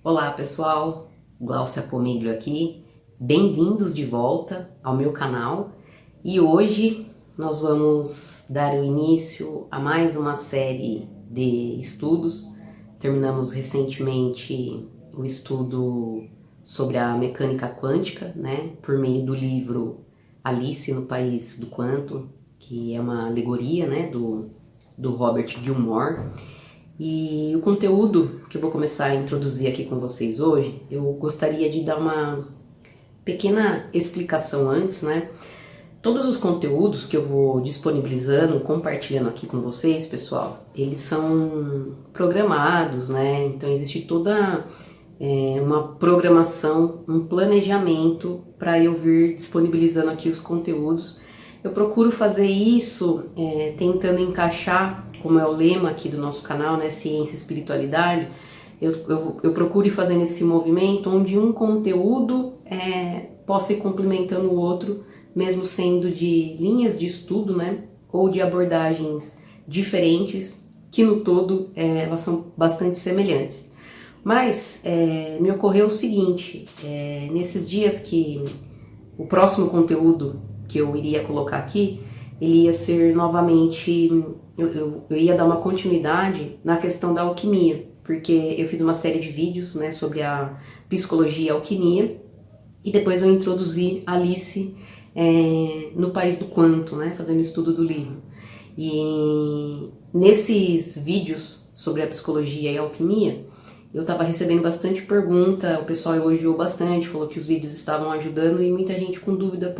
Olá pessoal, Gláucia Pomiglio aqui, bem-vindos de volta ao meu canal e hoje nós vamos dar o início a mais uma série de estudos. Terminamos recentemente o estudo sobre a mecânica quântica, né, por meio do livro Alice no País do Quanto, que é uma alegoria, né, do Robert Gilmore. E o conteúdo que eu vou começar a introduzir aqui com vocês hoje, eu gostaria de dar uma pequena explicação antes, né? Todos os conteúdos que eu vou disponibilizando, compartilhando aqui com vocês, pessoal, eles são programados, né? Então existe toda uma programação, um planejamento para eu vir disponibilizando aqui os conteúdos. Eu procuro fazer isso tentando encaixar, como é o lema aqui do nosso canal, né, Ciência e Espiritualidade, eu procuro ir fazendo esse movimento onde um conteúdo possa ir complementando o outro, mesmo sendo de linhas de estudo, né, ou de abordagens diferentes, que no todo elas são bastante semelhantes. Mas me ocorreu o seguinte, nesses dias que o próximo conteúdo que eu iria colocar aqui, ele ia ser novamente, eu ia dar uma continuidade na questão da alquimia, porque eu fiz uma série de vídeos, né, sobre a psicologia e a alquimia, e depois eu introduzi Alice no País do Quanto, né, fazendo estudo do livro. E nesses vídeos sobre a psicologia e a alquimia, eu estava recebendo bastante pergunta, o pessoal elogiou bastante, falou que os vídeos estavam ajudando e muita gente com dúvida,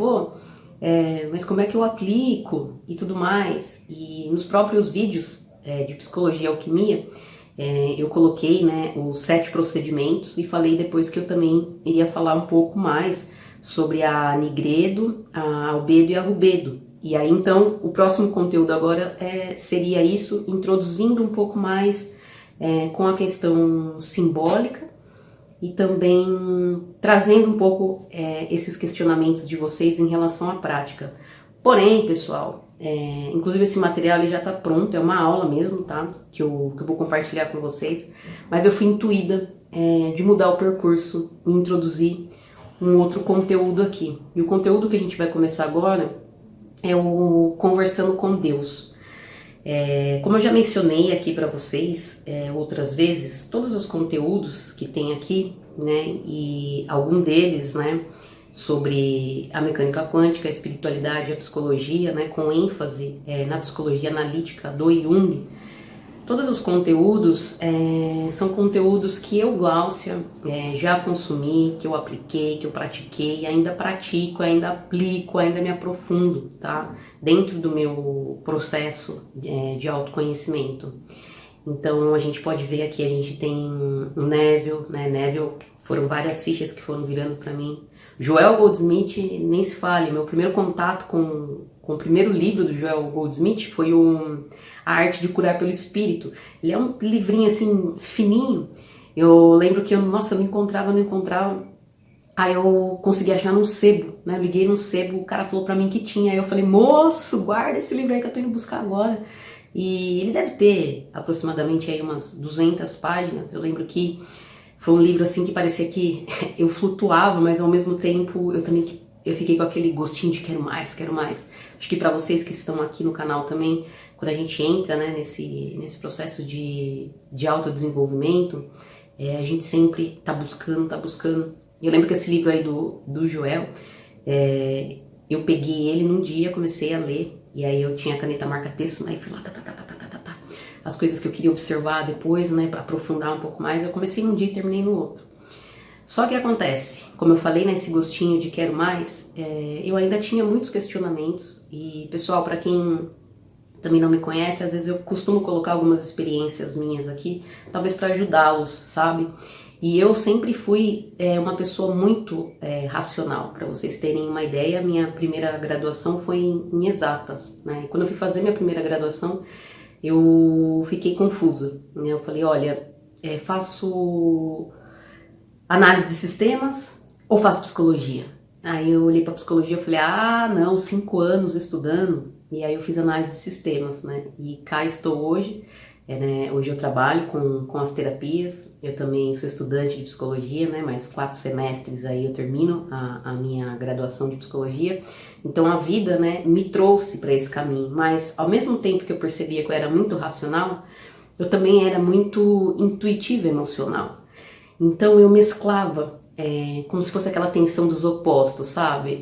mas como é que eu aplico e tudo mais. E nos próprios vídeos de psicologia e alquimia, eu coloquei, né, os 7 procedimentos e falei depois que eu também iria falar um pouco mais sobre a Nigredo, a Albedo e a Rubedo. E aí então o próximo conteúdo agora seria isso, introduzindo um pouco mais com a questão simbólica e também trazendo um pouco esses questionamentos de vocês em relação à prática. Porém, pessoal, inclusive esse material ele já está pronto, é uma aula mesmo, tá? Que eu vou compartilhar com vocês, mas eu fui intuída de mudar o percurso e introduzir um outro conteúdo aqui. E o conteúdo que a gente vai começar agora é o Conversando com Deus. Como eu já mencionei aqui para vocês outras vezes, todos os conteúdos que tem aqui, né, e algum deles, né, sobre a mecânica quântica, a espiritualidade, a psicologia, né, com ênfase na psicologia analítica do Jung, todos os conteúdos são conteúdos que eu, Gláucia, já consumi, que eu apliquei, que eu pratiquei, ainda pratico, ainda aplico, ainda me aprofundo, tá? Dentro do meu processo de autoconhecimento. Então a gente pode ver aqui, a gente tem o Neville, né? Neville, foram várias fichas que foram virando para mim. Joel Goldsmith, nem se fale, meu primeiro contato com o primeiro livro do Joel Goldsmith foi A Arte de Curar pelo Espírito. Ele é um livrinho assim, fininho. Eu lembro que eu não encontrava. Aí eu consegui achar num sebo, né? Liguei num sebo, o cara falou pra mim que tinha. Aí eu falei, moço, guarda esse livro aí que eu tô indo buscar agora. E ele deve ter aproximadamente aí umas 200 páginas. Eu lembro que foi um livro assim que parecia que eu flutuava, mas ao mesmo tempo eu fiquei com aquele gostinho de quero mais, quero mais. Acho que para vocês que estão aqui no canal também, quando a gente entra, né, nesse processo de autodesenvolvimento, a gente sempre tá buscando. E eu lembro que esse livro aí do Joel, eu peguei ele num dia, comecei a ler, e aí eu tinha a caneta marca-texto, né, e fui lá, as coisas que eu queria observar depois, né, para aprofundar um pouco mais, eu comecei num dia e terminei no outro. Só que acontece, como eu falei nesse gostinho de quero mais, eu ainda tinha muitos questionamentos e, pessoal, para quem também não me conhece, às vezes eu costumo colocar algumas experiências minhas aqui, talvez para ajudá-los, sabe? E eu sempre fui uma pessoa muito racional, para vocês terem uma ideia, minha primeira graduação foi em exatas, né? E quando eu fui fazer minha primeira graduação, eu fiquei confusa, né? Eu falei, olha, faço análise de sistemas ou faço psicologia? Aí eu olhei para psicologia e falei, não, 5 anos estudando, e aí eu fiz análise de sistemas, né? E cá estou hoje, né? Hoje eu trabalho com as terapias, eu também sou estudante de psicologia, né? Mais 4 semestres aí eu termino a minha graduação de psicologia. Então a vida, né, me trouxe para esse caminho, mas ao mesmo tempo que eu percebia que eu era muito racional, eu também era muito intuitiva emocional. Então eu mesclava, como se fosse aquela tensão dos opostos, sabe?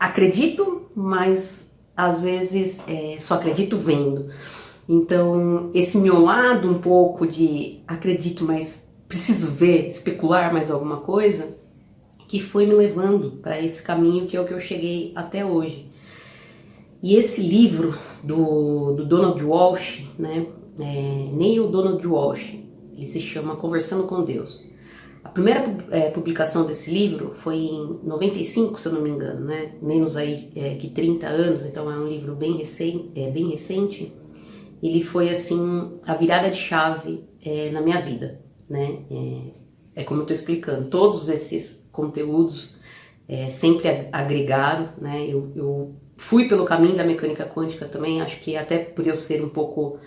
Acredito, mas às vezes só acredito vendo. Então, esse meu lado um pouco de acredito, mas preciso ver, especular mais alguma coisa, que foi me levando para esse caminho que é o que eu cheguei até hoje. E esse livro do Donald Walsh, né, Neil Donald Walsh, ele se chama Conversando com Deus. A primeira publicação desse livro foi em 95, se eu não me engano, né, menos aí que 30 anos, então é um livro bem recente. Ele foi assim a virada de chave na minha vida, né? Como eu estou explicando, todos esses conteúdos sempre agregaram, né? Eu fui pelo caminho da mecânica quântica também, acho que até por eu ser um pouco,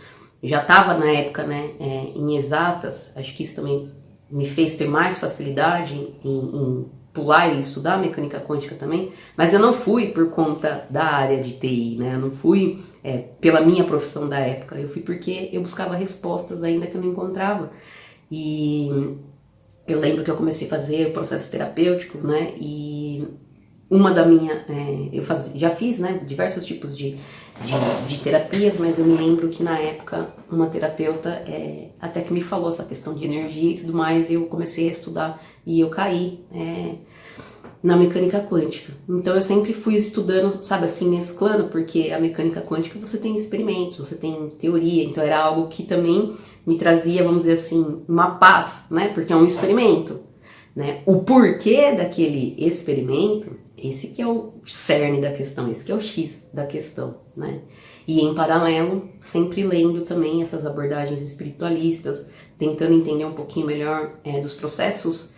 já estava na época, né, em exatas, acho que isso também me fez ter mais facilidade em pular e estudar mecânica quântica também, mas eu não fui por conta da área de TI, né? Eu não fui pela minha profissão da época, eu fui porque eu buscava respostas ainda que eu não encontrava. E eu lembro que eu comecei a fazer o processo terapêutico, né? E uma da minha, já fiz, né, diversos tipos de terapias, mas eu me lembro que na época uma terapeuta até que me falou essa questão de energia e tudo mais, e eu comecei a estudar e eu caí na mecânica quântica. Então eu sempre fui estudando, sabe, assim, mesclando, porque a mecânica quântica você tem experimentos, você tem teoria, então era algo que também me trazia, vamos dizer assim, uma paz, né, porque é um experimento, né, o porquê daquele experimento, esse que é o cerne da questão, esse que é o X da questão, né, e em paralelo, sempre lendo também essas abordagens espiritualistas, tentando entender um pouquinho melhor dos processos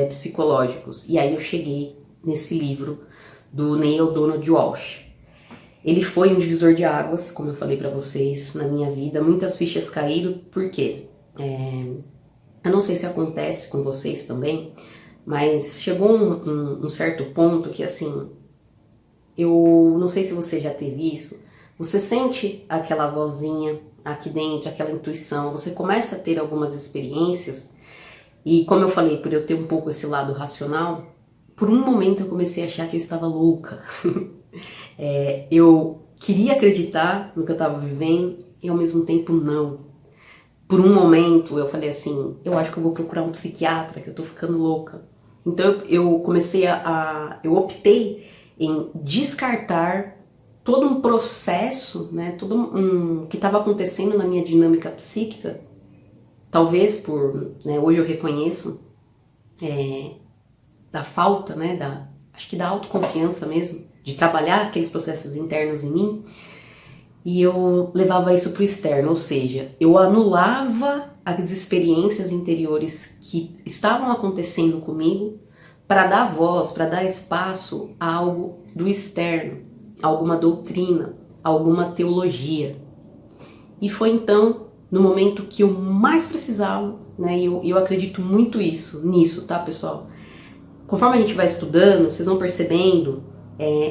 psicológicos. E aí eu cheguei nesse livro do Neil Donald Walsh. Ele foi um divisor de águas, como eu falei para vocês, na minha vida. Muitas fichas caíram, por quê? Eu não sei se acontece com vocês também, mas chegou um certo ponto que, assim, eu não sei se você já teve isso, você sente aquela vozinha aqui dentro, aquela intuição, você começa a ter algumas experiências. E como eu falei, por eu ter um pouco esse lado racional, por um momento eu comecei a achar que eu estava louca. Eu queria acreditar no que eu estava vivendo e ao mesmo tempo não. Por um momento eu falei assim, eu acho que eu vou procurar um psiquiatra, que eu estou ficando louca. Então eu comecei eu optei em descartar todo um processo, né, que estava acontecendo na minha dinâmica psíquica. Talvez né, hoje eu reconheço da falta, né, acho que da autoconfiança mesmo, de trabalhar aqueles processos internos em mim, e eu levava isso para o externo, ou seja, eu anulava as experiências interiores que estavam acontecendo comigo para dar voz, para dar espaço a algo do externo, alguma doutrina, alguma teologia. E foi então no momento que eu mais precisava, né, e eu acredito muito nisso, tá, pessoal? Conforme a gente vai estudando, vocês vão percebendo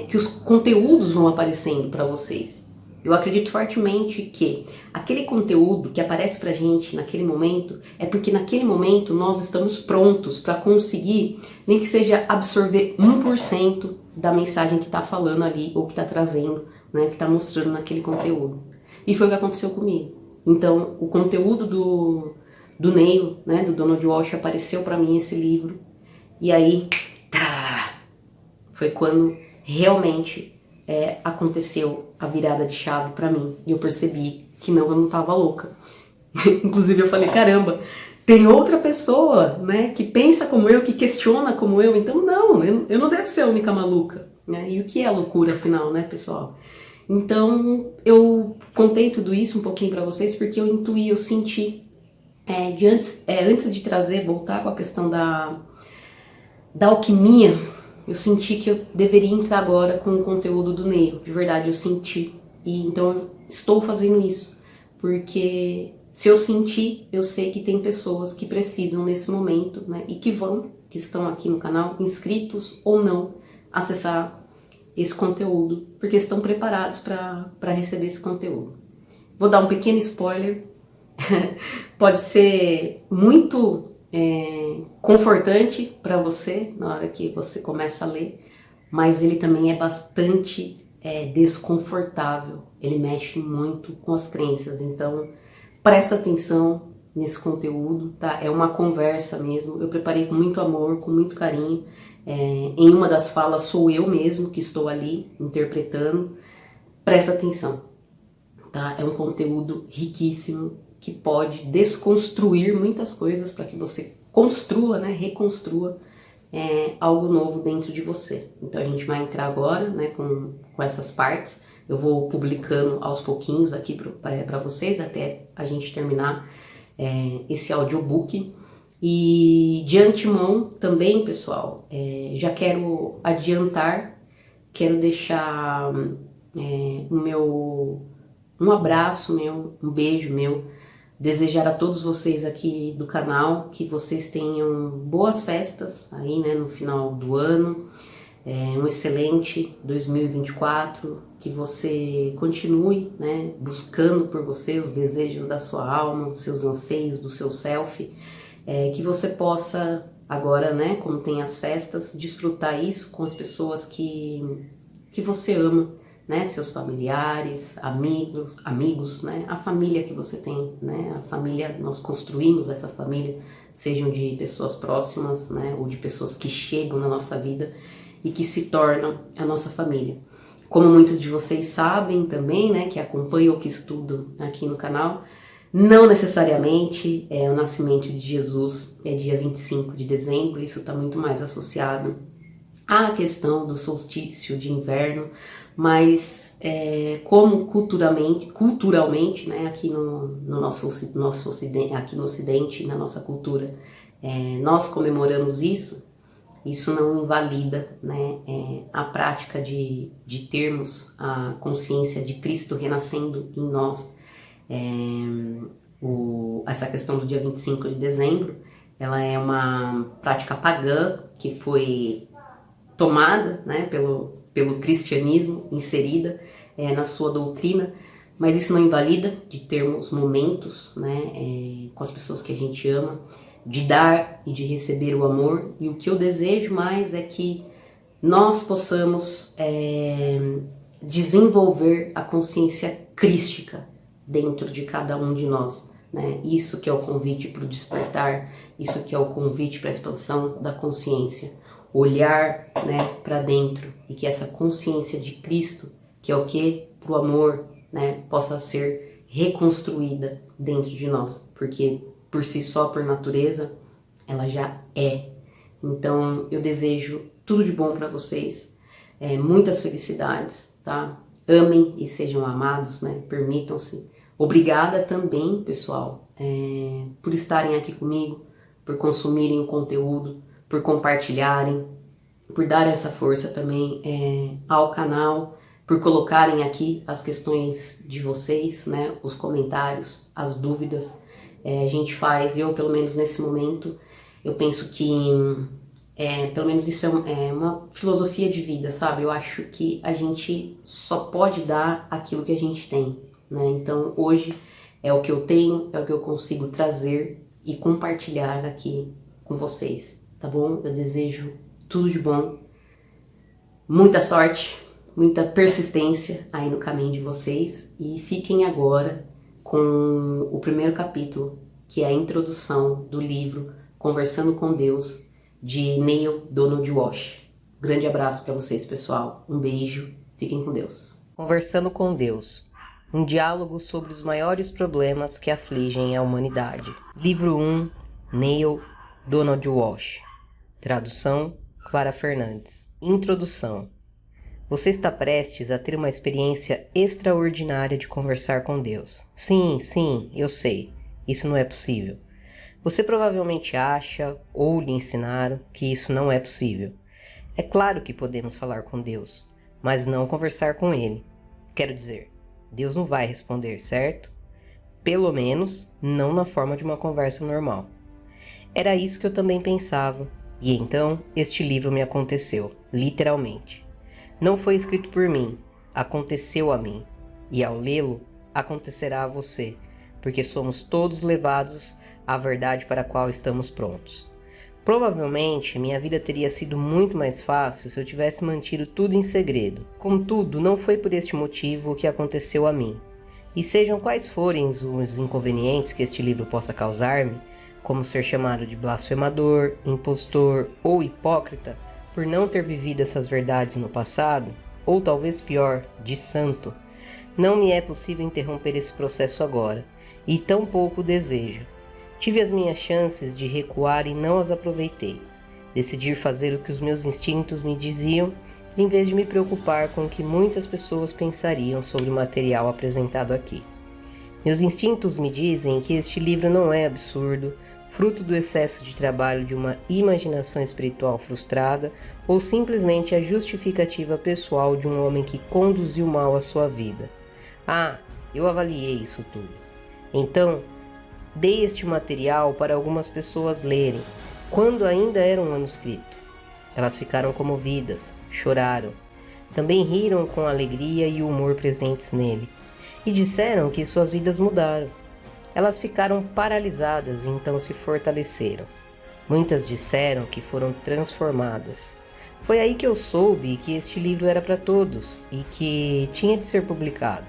que os conteúdos vão aparecendo para vocês. Eu acredito fortemente que aquele conteúdo que aparece pra gente naquele momento é porque naquele momento nós estamos prontos para conseguir, nem que seja absorver 1% da mensagem que está falando ali, ou que está trazendo, né, que está mostrando naquele conteúdo. E foi o que aconteceu comigo. Então, o conteúdo do Neil, né, do Donald Walsh, apareceu para mim esse livro. E aí, foi quando realmente aconteceu a virada de chave para mim. E eu percebi que eu não estava louca. Inclusive eu falei, caramba, tem outra pessoa, né, que pensa como eu, que questiona como eu. Então não, eu não devo ser a única maluca. Né? E o que é loucura, afinal, né, pessoal? Então, eu contei tudo isso um pouquinho para vocês porque eu intuí, eu senti, antes de voltar com a questão da alquimia, eu senti que eu deveria entrar agora com o conteúdo do Neil, de verdade, eu senti. E então eu estou fazendo isso, porque se eu sentir, eu sei que tem pessoas que precisam nesse momento, né, e que estão aqui no canal, inscritos ou não, acessar esse conteúdo, porque estão preparados para receber esse conteúdo. Vou dar um pequeno spoiler, pode ser muito confortante para você na hora que você começa a ler, mas ele também é bastante desconfortável, ele mexe muito com as crenças, então presta atenção nesse conteúdo, tá? É uma conversa mesmo, eu preparei com muito amor, com muito carinho. Em uma das falas sou eu mesmo que estou ali interpretando. Presta atenção, tá? É um conteúdo riquíssimo que pode desconstruir muitas coisas para que você construa, né, reconstrua algo novo dentro de você. Então a gente vai entrar agora, né, com essas partes. Eu vou publicando aos pouquinhos aqui para vocês até a gente terminar esse audiobook. E de antemão também, pessoal, já quero adiantar, quero deixar um abraço meu, um beijo meu, desejar a todos vocês aqui do canal que vocês tenham boas festas aí, né, no final do ano, um excelente 2024, que você continue, né, buscando por você os desejos da sua alma, os seus anseios, do seu self, que você possa agora, né, como tem as festas, desfrutar isso com as pessoas que você ama, né, seus familiares, amigos, né, a família que você tem, né, a família, nós construímos essa família, sejam de pessoas próximas, né, ou de pessoas que chegam na nossa vida e que se tornam a nossa família. Como muitos de vocês sabem também, né, que acompanham ou que estudam aqui no canal, não necessariamente o nascimento de Jesus é dia 25 de dezembro, isso está muito mais associado à questão do solstício de inverno, mas como culturalmente, né, aqui no nosso ocidente, aqui no Ocidente, na nossa cultura, nós comemoramos isso não invalida, né, a prática de termos a consciência de Cristo renascendo em nós. Essa questão do dia 25 de dezembro, ela é uma prática pagã que foi tomada, né, pelo cristianismo, inserida na sua doutrina, mas isso não invalida de termos momentos, né, com as pessoas que a gente ama, de dar e de receber o amor, e o que eu desejo mais é que nós possamos desenvolver a consciência crística dentro de cada um de nós, né? Isso que é o convite para o despertar, isso que é o convite para a expansão da consciência, olhar, né, para dentro, e que essa consciência de Cristo, que é o que? Para o amor, né, possa ser reconstruída dentro de nós, porque por si só, por natureza, ela já é. Então eu desejo tudo de bom para vocês, muitas felicidades, tá? Amem e sejam amados, né? Permitam-se. Obrigada também, pessoal, por estarem aqui comigo, por consumirem o conteúdo, por compartilharem, por dar essa força também ao canal, por colocarem aqui as questões de vocês, né? Os comentários, as dúvidas. A gente faz, eu pelo menos nesse momento, eu penso que pelo menos isso é uma filosofia de vida, sabe? Eu acho que a gente só pode dar aquilo que a gente tem, né? Então hoje é o que eu tenho, é o que eu consigo trazer e compartilhar aqui com vocês, tá bom? Eu desejo tudo de bom, muita sorte, muita persistência aí no caminho de vocês, e fiquem agora com o primeiro capítulo, que é a introdução do livro Conversando com Deus, de Neale Donald Walsch. Grande abraço para vocês, pessoal. Um beijo. Fiquem com Deus. Conversando com Deus. Um diálogo sobre os maiores problemas que afligem a humanidade. Livro 1, Neale Donald Walsch. Tradução, Clara Fernandes. Introdução. Você está prestes a ter uma experiência extraordinária de conversar com Deus. Sim, eu sei. Isso não é possível. Você provavelmente acha, ou lhe ensinaram, que isso não é possível. É claro que podemos falar com Deus, mas não conversar com Ele. Quero dizer, Deus não vai responder, certo? Pelo menos, não na forma de uma conversa normal. Era isso que eu também pensava, e então este livro me aconteceu, literalmente. Não foi escrito por mim, aconteceu a mim, e ao lê-lo, acontecerá a você, porque somos todos levados à verdade para a qual estamos prontos. Provavelmente, minha vida teria sido muito mais fácil se eu tivesse mantido tudo em segredo. Contudo, não foi por este motivo que aconteceu a mim. E sejam quais forem os inconvenientes que este livro possa causar-me, como ser chamado de blasfemador, impostor ou hipócrita por não ter vivido essas verdades no passado, ou talvez pior, de santo, não me é possível interromper esse processo agora, e tampouco o desejo. Tive as minhas chances de recuar e não as aproveitei. Decidi fazer o que os meus instintos me diziam, em vez de me preocupar com o que muitas pessoas pensariam sobre o material apresentado aqui. Meus instintos me dizem que este livro não é absurdo, fruto do excesso de trabalho de uma imaginação espiritual frustrada ou simplesmente a justificativa pessoal de um homem que conduziu mal a sua vida. Ah, eu avaliei isso tudo. Então, dei este material para algumas pessoas lerem, quando ainda era um manuscrito. Elas ficaram comovidas, choraram. Também riram com a alegria e o humor presentes nele. E disseram que suas vidas mudaram. Elas ficaram paralisadas e então se fortaleceram. Muitas disseram que foram transformadas. Foi aí que eu soube que este livro era para todos e que tinha de ser publicado,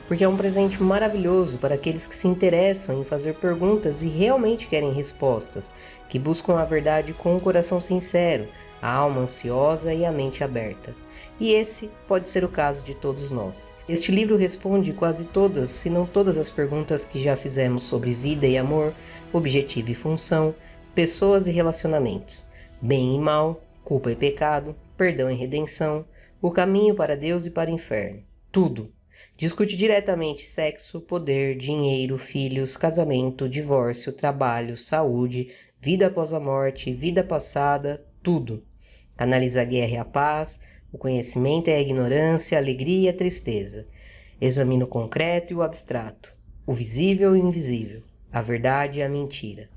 porque é um presente maravilhoso para aqueles que se interessam em fazer perguntas e realmente querem respostas, que buscam a verdade com um coração sincero, a alma ansiosa e a mente aberta. E esse pode ser o caso de todos nós. Este livro responde quase todas, se não todas as perguntas que já fizemos sobre vida e amor, objetivo e função, pessoas e relacionamentos, bem e mal, culpa e pecado, perdão e redenção, o caminho para Deus e para o inferno. Tudo. Discute diretamente sexo, poder, dinheiro, filhos, casamento, divórcio, trabalho, saúde, vida após a morte, vida passada, tudo. Analisa a guerra e a paz, o conhecimento e a ignorância, a alegria e a tristeza. Examina o concreto e o abstrato, o visível e o invisível, a verdade e a mentira.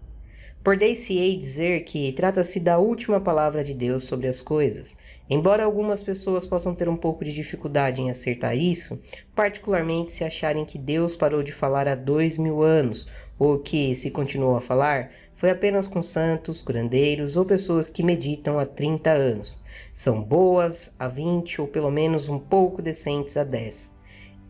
Por-se-ei dizer que trata-se da última palavra de Deus sobre as coisas. Embora algumas pessoas possam ter um pouco de dificuldade em acertar isso, particularmente se acharem que Deus parou de falar há 2000 anos, ou que, se continuou a falar, foi apenas com santos, curandeiros ou pessoas que meditam há 30 anos. São boas há 20 ou pelo menos um pouco decentes há 10.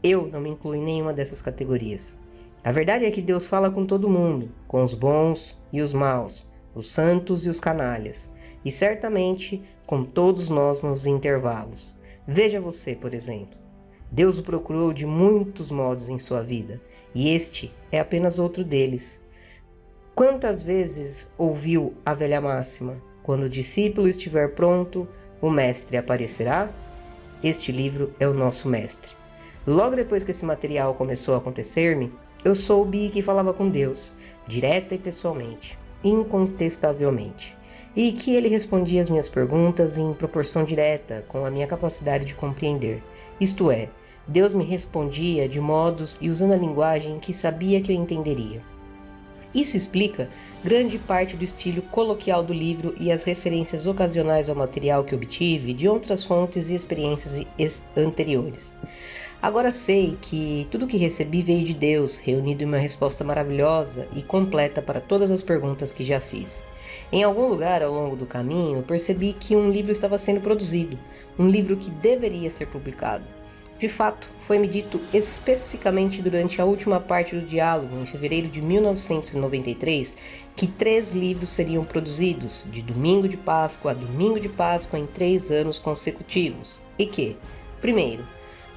Eu não me incluo em nenhuma dessas categorias. A verdade é que Deus fala com todo mundo, com os bons e os maus, os santos e os canalhas, e certamente com todos nós nos intervalos. Veja você, por exemplo. Deus o procurou de muitos modos em sua vida, e este é apenas outro deles. Quantas vezes ouviu a velha máxima: quando o discípulo estiver pronto, o mestre aparecerá? Este livro é o nosso mestre. Logo depois que esse material começou a acontecer-me, eu soube que falava com Deus, direta e pessoalmente, incontestavelmente, e que ele respondia às minhas perguntas em proporção direta com a minha capacidade de compreender. Isto é, Deus me respondia de modos e usando a linguagem que sabia que eu entenderia. Isso explica grande parte do estilo coloquial do livro e as referências ocasionais ao material que obtive de outras fontes e experiências anteriores. Agora sei que tudo o que recebi veio de Deus, reunido em uma resposta maravilhosa e completa para todas as perguntas que já fiz. Em algum lugar ao longo do caminho, percebi que um livro estava sendo produzido, um livro que deveria ser publicado. De fato, foi-me dito especificamente durante a última parte do diálogo, em fevereiro de 1993, que 3 livros seriam produzidos, de domingo de Páscoa a domingo de Páscoa, em 3 anos consecutivos. E que, primeiro,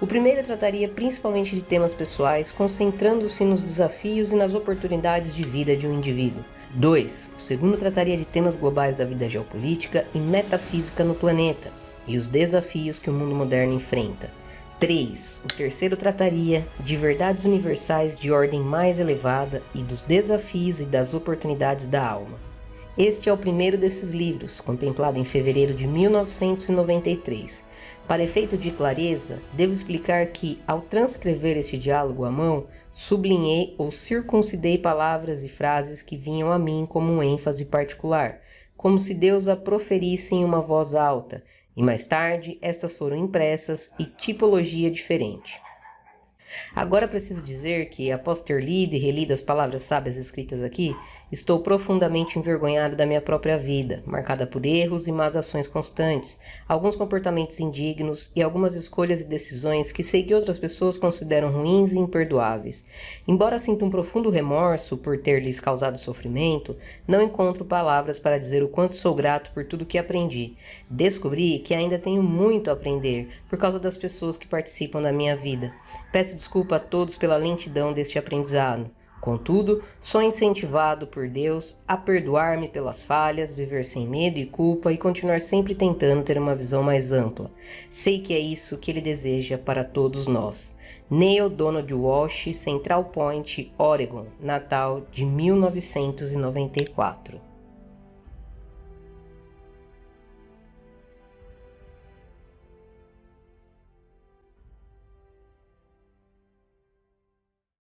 o primeiro trataria principalmente de temas pessoais, concentrando-se nos desafios e nas oportunidades de vida de um indivíduo. 2. O segundo trataria de temas globais da vida geopolítica e metafísica no planeta, e os desafios que o mundo moderno enfrenta. 3. O terceiro trataria de verdades universais de ordem mais elevada e dos desafios e das oportunidades da alma. Este é o primeiro desses livros, contemplado em fevereiro de 1993. Para efeito de clareza, devo explicar que, ao transcrever este diálogo à mão, sublinhei ou circuncidei palavras e frases que vinham a mim como um ênfase particular, como se Deus a proferisse em uma voz alta, e mais tarde estas foram impressas e tipologia diferente. Agora preciso dizer que, após ter lido e relido as palavras sábias escritas aqui, estou profundamente envergonhado da minha própria vida, marcada por erros e más ações constantes, alguns comportamentos indignos e algumas escolhas e decisões que sei que outras pessoas consideram ruins e imperdoáveis. Embora sinta um profundo remorso por ter lhes causado sofrimento, não encontro palavras para dizer o quanto sou grato por tudo que aprendi. Descobri que ainda tenho muito a aprender por causa das pessoas que participam da minha vida. Peço desculpa a todos pela lentidão deste aprendizado. Contudo, sou incentivado por Deus a perdoar-me pelas falhas, viver sem medo e culpa e continuar sempre tentando ter uma visão mais ampla. Sei que é isso que Ele deseja para todos nós. Neil Donald Walsch, Central Point, Oregon, Natal de 1994.